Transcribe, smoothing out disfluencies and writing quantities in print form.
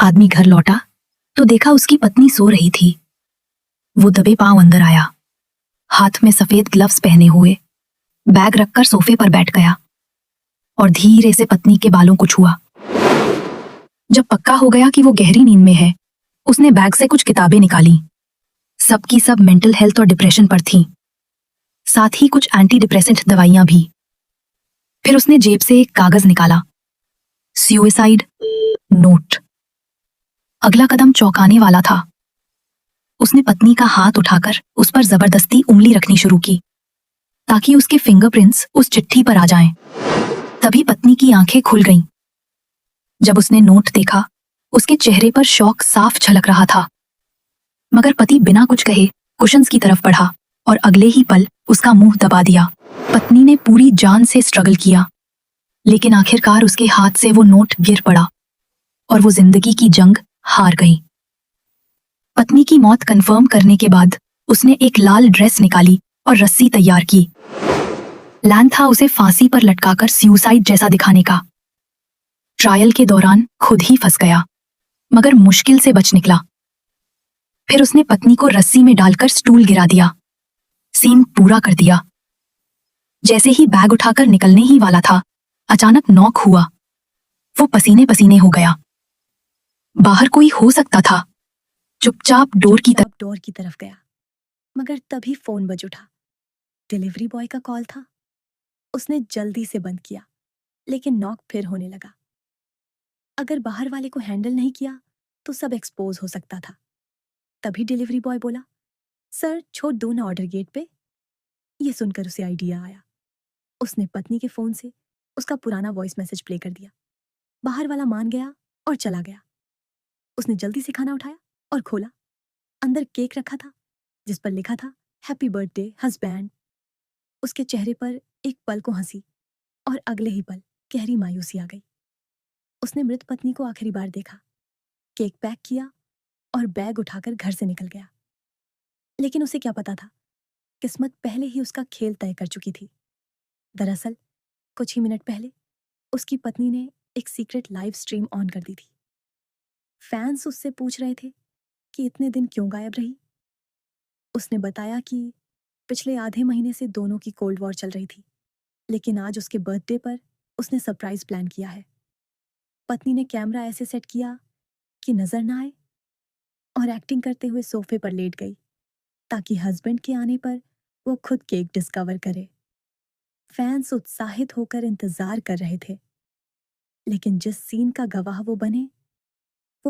आदमी घर लौटा तो देखा उसकी पत्नी सो रही थी। वो दबे पांव अंदर आया, हाथ में सफेद ग्लव्स पहने हुए बैग रखकर सोफे पर बैठ गया और धीरे से पत्नी के बालों को छुआ। जब पक्का हो गया कि वो गहरी नींद में है, उसने बैग से कुछ किताबें निकाली। सबकी सब मेंटल हेल्थ और डिप्रेशन पर थीं, साथ ही कुछ एंटी डिप्रेसेंट दवाइयां भी। फिर उसने जेब से एक कागज निकाला, सुसाइड नोट। अगला कदम चौंकाने वाला था। उसने पत्नी का हाथ उठाकर उस पर जबरदस्ती उंगली रखनी शुरू की ताकि उसके फिंगरप्रिंट्स उस चिट्ठी पर आ जाएं। तभी पत्नी की आंखें खुल गईं। जब उसने नोट देखा, उसके चेहरे पर शौक साफ झलक रहा था। मगर पति बिना कुछ कहे कुशन्स की तरफ बढ़ा और अगले ही पल उसका मुंह दबा दिया। पत्नी ने पूरी जान से स्ट्रगल किया, लेकिन आखिरकार उसके हाथ से वो नोट गिर पड़ा और वो जिंदगी की जंग हार गई। पत्नी की मौत कंफर्म करने के बाद उसने एक लाल ड्रेस निकाली और रस्सी तैयार की। प्लान था उसे फांसी पर लटकाकर सुसाइड जैसा दिखाने का। ट्रायल के दौरान खुद ही फंस गया, मगर मुश्किल से बच निकला। फिर उसने पत्नी को रस्सी में डालकर स्टूल गिरा दिया, सीन पूरा कर दिया। जैसे ही बैग उठाकर निकलने ही वाला था, अचानक नॉक हुआ। वो पसीने पसीने हो गया। बाहर कोई हो सकता था। चुपचाप डोर की तरफ गया, मगर तभी फोन बज उठा। डिलीवरी बॉय का कॉल था। उसने जल्दी से बंद किया, लेकिन नॉक फिर होने लगा। अगर बाहर वाले को हैंडल नहीं किया तो सब एक्सपोज हो सकता था। तभी डिलीवरी बॉय बोला, सर छोड़ दो ना ऑर्डर गेट पे। ये सुनकर उसे आइडिया आया। उसने पत्नी के फोन से उसका पुराना वॉइस मैसेज प्ले कर दिया। बाहर वाला मान गया और चला गया। उसने जल्दी से खाना उठाया और खोला। अंदर केक रखा था जिस पर लिखा था हैप्पी बर्थडे हस्बैंड। उसके चेहरे पर एक पल को हंसी और अगले ही पल गहरी मायूसी आ गई। उसने मृत पत्नी को आखिरी बार देखा, केक पैक किया और बैग उठाकर घर से निकल गया। लेकिन उसे क्या पता था, किस्मत पहले ही उसका खेल तय कर चुकी थी। दरअसल कुछ ही मिनट पहले उसकी पत्नी ने एक सीक्रेट लाइव स्ट्रीम ऑन कर दी थी। फैंस उससे पूछ रहे थे कि इतने दिन क्यों गायब रही। उसने बताया कि पिछले आधे महीने से दोनों की कोल्ड वॉर चल रही थी, लेकिन आज उसके बर्थडे पर उसने सरप्राइज प्लान किया है। पत्नी ने कैमरा ऐसे सेट किया कि नजर ना आए और एक्टिंग करते हुए सोफे पर लेट गई ताकि हस्बैंड के आने पर वो खुद केक डिस्कवर करे। फैंस उत्साहित होकर इंतजार कर रहे थे, लेकिन जिस सीन का गवाह वो बने